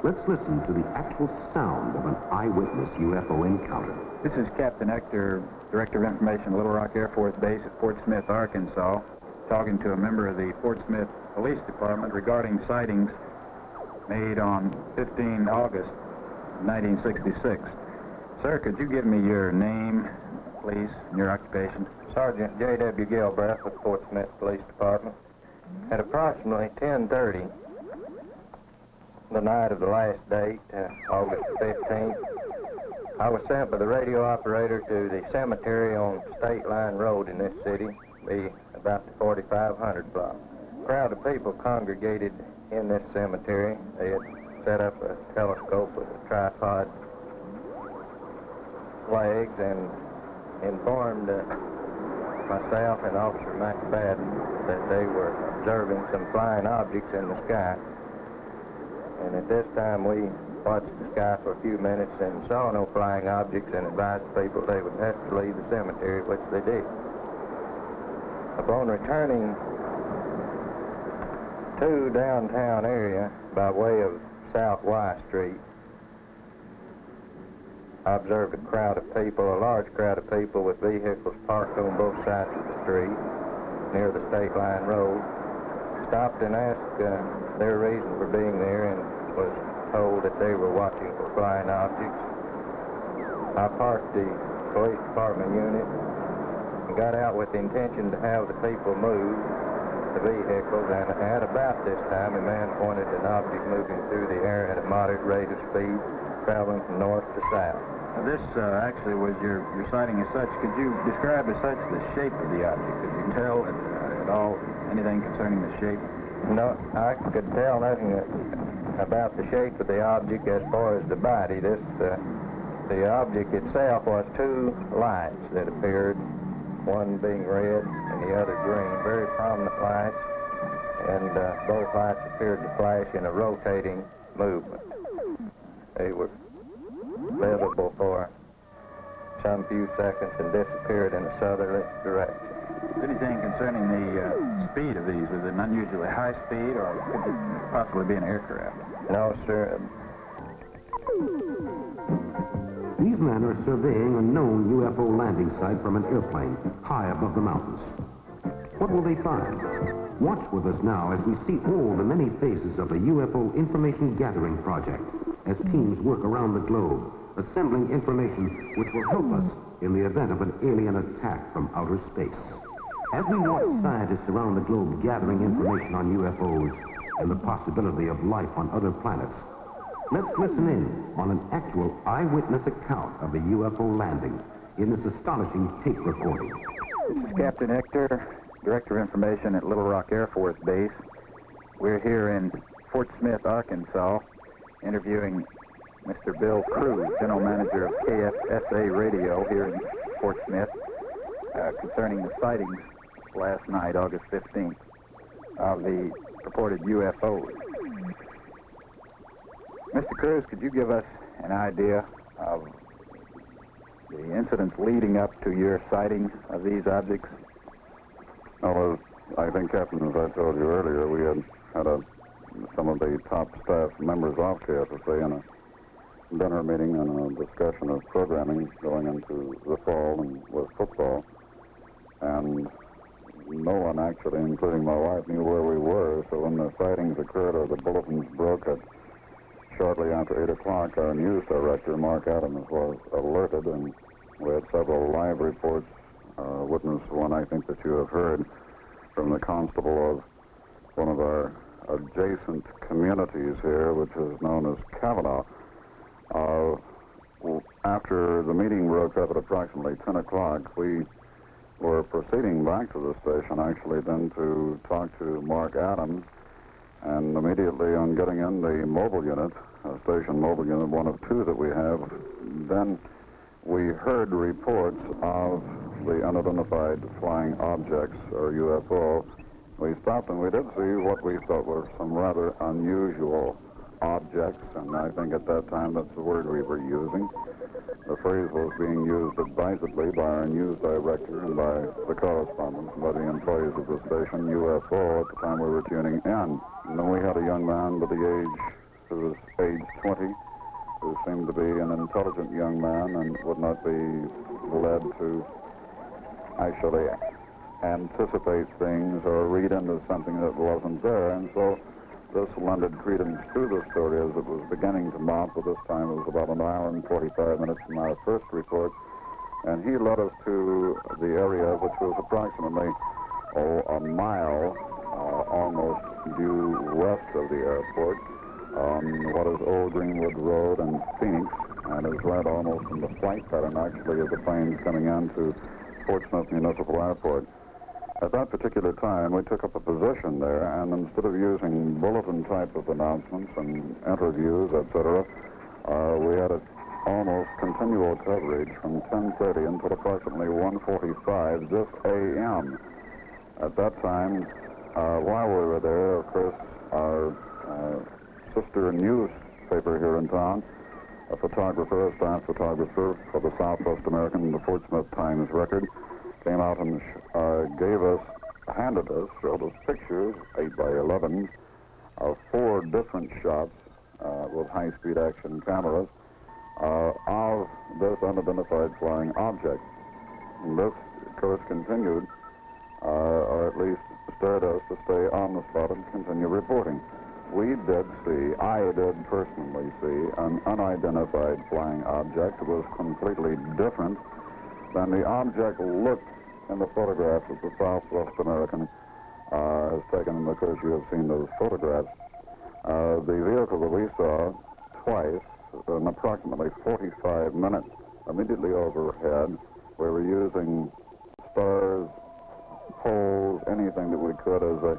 Let's listen to the actual sound of an eyewitness UFO encounter. This is Captain Hector, Director of Information, Little Rock Air Force Base at Fort Smith, Arkansas, talking to a member of the Fort Smith Police Department regarding sightings made on 15 August 1966. Sir, could you give me your name, please, and your occupation? Sergeant J.W. Gilbreth with Fort Smith Police Department. At approximately 10:30, the night of the last date, August 15th, I was sent by the radio operator to the cemetery on State Line Road in this city, be about the 4500 block. A crowd of people congregated in this cemetery. They had set up a telescope with a tripod legs and informed myself and Officer McFadden that they were observing some flying objects in the sky. And at this time we watched the sky for a few minutes and saw no flying objects and advised people they would have to leave the cemetery, which they did. Upon returning to downtown area by way of South Y Street, I observed a crowd of people, a large crowd of people with vehicles parked on both sides of the street near the State Line Road. Stopped and asked their reason for being there and was told that they were watching for flying objects. I parked the police department unit and got out with the intention to have the people move the vehicles, and at about this time a man pointed an object moving through the air at a moderate rate of speed, traveling from north to south. Now, this actually was your sighting as such. Could you describe as such the shape of the object? Could you tell at all anything concerning the shape? No, I could tell nothing about the shape of the object as far as the body. The object itself was two lights that appeared, one being red and the other green, very prominent lights, and both lights appeared to flash in a rotating movement. They were visible for some few seconds and disappeared in a southerly direction. Anything concerning the speed of these? Was it an unusually high speed, or could it possibly be an aircraft? No, sir. These men are surveying a known UFO landing site from an airplane high above the mountains. What will they find? Watch with us now as we see all the many phases of the UFO information gathering project as teams work around the globe, assembling information which will help us in the event of an alien attack from outer space. As we watch scientists around the globe gathering information on UFOs and the possibility of life on other planets, let's listen in on an actual eyewitness account of the UFO landing in this astonishing tape recording. This is Captain Hector, Director of Information at Little Rock Air Force Base. We're here in Fort Smith, Arkansas, interviewing Mr. Bill Cruz, General Manager of KFSA Radio here in Fort Smith, concerning the sightings last night, August 15th, of the purported UFOs. Mr. Cruz, could you give us an idea of the incidents leading up to your sighting of these objects? Well, I think, Captain, as I told you earlier, we had some of the top staff members of KFSA in a dinner meeting and a discussion of programming going into the fall and with football. And no one actually, including my wife, knew where we were. So when the sightings occurred or the bulletins broke at shortly after 8 o'clock, our news director, Mark Adams, was alerted, and we had several live reports. Witness one I think that you have heard from the constable of one of our adjacent communities here, which is known as Kavanaugh. After the meeting broke up at approximately 10 o'clock, we were proceeding back to the station, actually, then to talk to Mark Adams, and immediately on getting in the mobile unit, a station mobile unit, one of two that we have, then we heard reports of the unidentified flying objects, or UFO. We stopped and we did see what we thought were some rather unusual objects, and I think at that time that's the word we were using. The phrase was being used advisedly by our news director and by the correspondents, by the employees of the station, UFO, at the time we were tuning in. And then we had a young man by the age who was age 20, who seemed to be an intelligent young man and would not be led to actually anticipate things or read into something that wasn't there. And so this lended credence to the story as it was beginning to mount. But this time it was about an hour and 45 minutes from our first report. And he led us to the area, which was approximately a mile almost due west of the airport on what is Old Greenwood Road in Phoenix, and is led almost in the flight pattern, actually, of the planes coming into Fort Smith Municipal Airport. At that particular time, we took up a position there, and instead of using bulletin type of announcements and interviews, etc., we had almost continual coverage from 10:30 until approximately 1:45 this a.m. At that time, while we were there, of course, our sister newspaper here in town, a photographer, a staff photographer for the Southwest American and the Fort Smith Times Record, came out and showed us pictures, 8 by 11, of 4 different shots with high-speed action cameras of this unidentified flying object. And this, of course, continued, or at least stirred us to stay on the spot and continue reporting. We did see, I did personally see, an unidentified flying object. It was completely different than the object looked in the photographs that the Southwest American has taken, and of course you have seen those photographs. The vehicle that we saw twice in approximately 45 minutes immediately overhead. We were using stars, poles, anything that we could as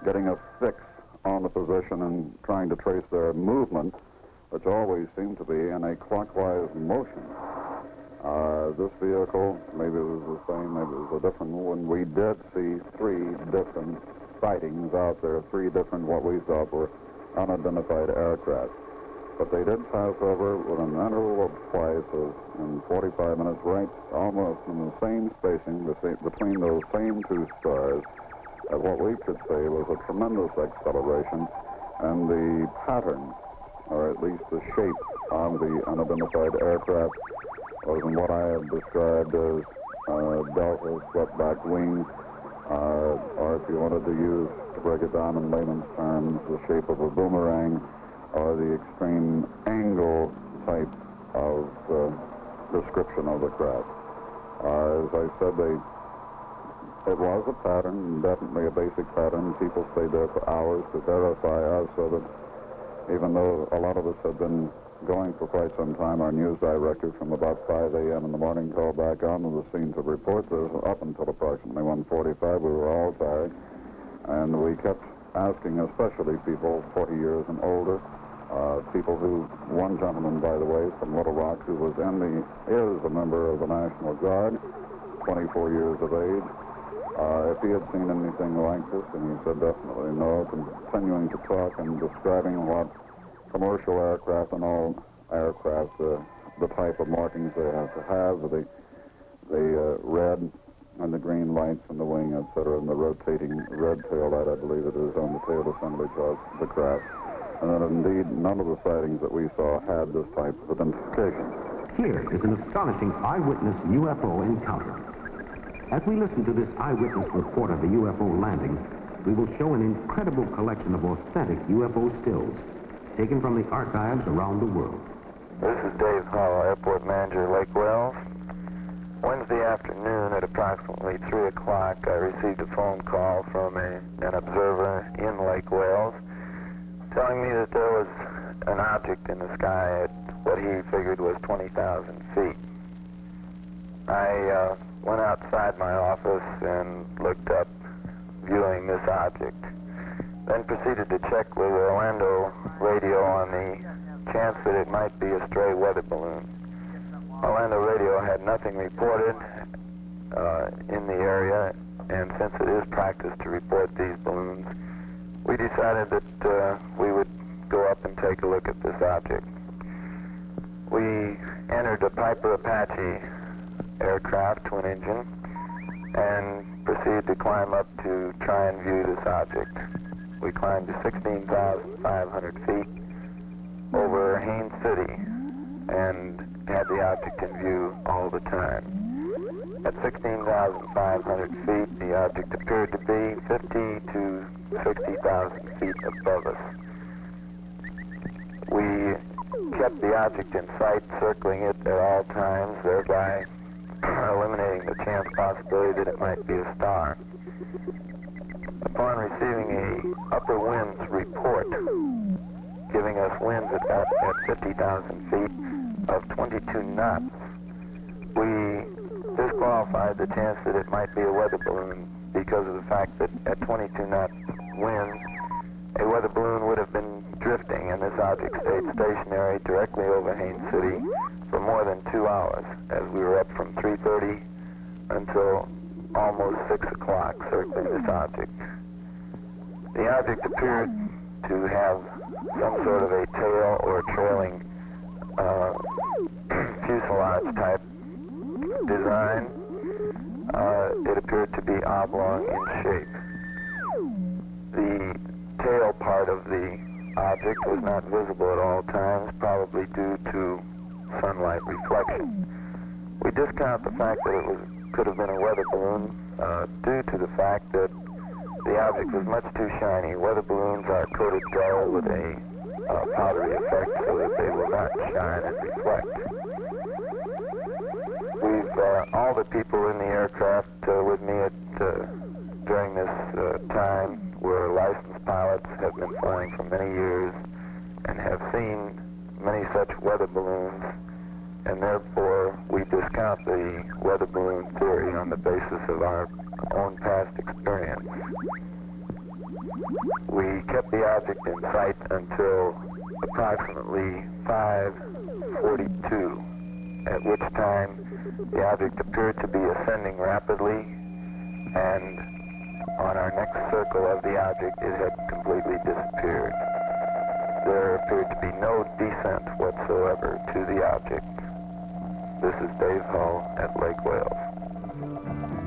getting a fix on the position and trying to trace their movement, which always seemed to be in a clockwise motion. This vehicle, maybe it was the same, maybe it was a different one. We did see 3 different sightings out there, 3 different what we thought were unidentified aircraft. But they did pass over with an interval of twice in 45 minutes, right almost in the same spacing between those same 2 stars, at what we could say was a tremendous acceleration, and the pattern, or at least the shape of the unidentified aircraft, was in what I have described as delta swept-back wings, or if you wanted to break it down in layman's terms, the shape of a boomerang, or the extreme angle type of description of the craft. As I said, it was a pattern, definitely a basic pattern. People stayed there for hours to verify us, so that even though a lot of us had been going for quite some time, our news director from about 5 a.m. in the morning called back onto the scene to report this. Up until approximately 1:45, we were all tired, and we kept asking, especially people 40 years and older, people who, one gentleman, by the way, from Little Rock, who is a member of the National Guard, 24 years of age, if he had seen anything like this, and he said definitely no, continuing to talk and describing what commercial aircraft and all aircraft, the type of markings they have to have, the red and the green lights in the wing, etc., and the rotating red tail light, I believe it is, on the tail assemblage of the craft. And that indeed none of the sightings that we saw had this type of identification. Here is an astonishing eyewitness UFO encounter. As we listen to this eyewitness report of the UFO landing, we will show an incredible collection of authentic UFO stills taken from the archives around the world. This is Dave Hall, Airport Manager, Lake Wales. Wednesday afternoon at approximately 3 o'clock, I received a phone call from an observer in Lake Wales telling me that there was an object in the sky at what he figured was 20,000 feet. I went outside my office and looked up, viewing this object. Then proceeded to check with Orlando radio on the chance that it might be a stray weather balloon. Orlando radio had nothing reported in the area, and since it is practice to report these balloons, we decided that we would go up and take a look at this object. We entered a Piper Apache aircraft, twin engine, and proceeded to climb up to try and view this object. We climbed to 16,500 feet over and had the object in view all the time. At 16,500 feet, the object appeared to be 50 to 60,000 feet above us. We kept the object in sight, circling it at all times, thereby eliminating the chance possibility that it might be a star. Upon receiving a upper winds report, giving us winds at 50,000 feet of 22 knots, we disqualified the chance that it might be a weather balloon because of the fact that at 22 knot winds, a weather balloon would have been drifting, and this object stayed stationary directly over Haines City for more than 2 hours, as we were up from 3:30 until almost 6 o'clock circling this object. The object appeared to have some sort of a tail or trailing fuselage type design. It appeared to be oblong in shape. The tail part of the object was not visible at all times, probably due to sunlight reflection. We discount the fact that it could have been a weather balloon due to the fact that the object was much too shiny. Weather balloons are coated dull with a powdery effect so that they will not shine and reflect. All the people in the aircraft with me during this time were licensed pilots, have been flying for many years, and have seen many such weather balloons, and therefore we discount the weather balloon theory on the basis of our own past experience. We kept the object in sight until approximately 5:42, at which time the object appeared to be ascending rapidly, and on our next circle of the object, it had completely disappeared. There appeared to be no descent whatsoever to the object. This is Dave Hull at Lake Wales.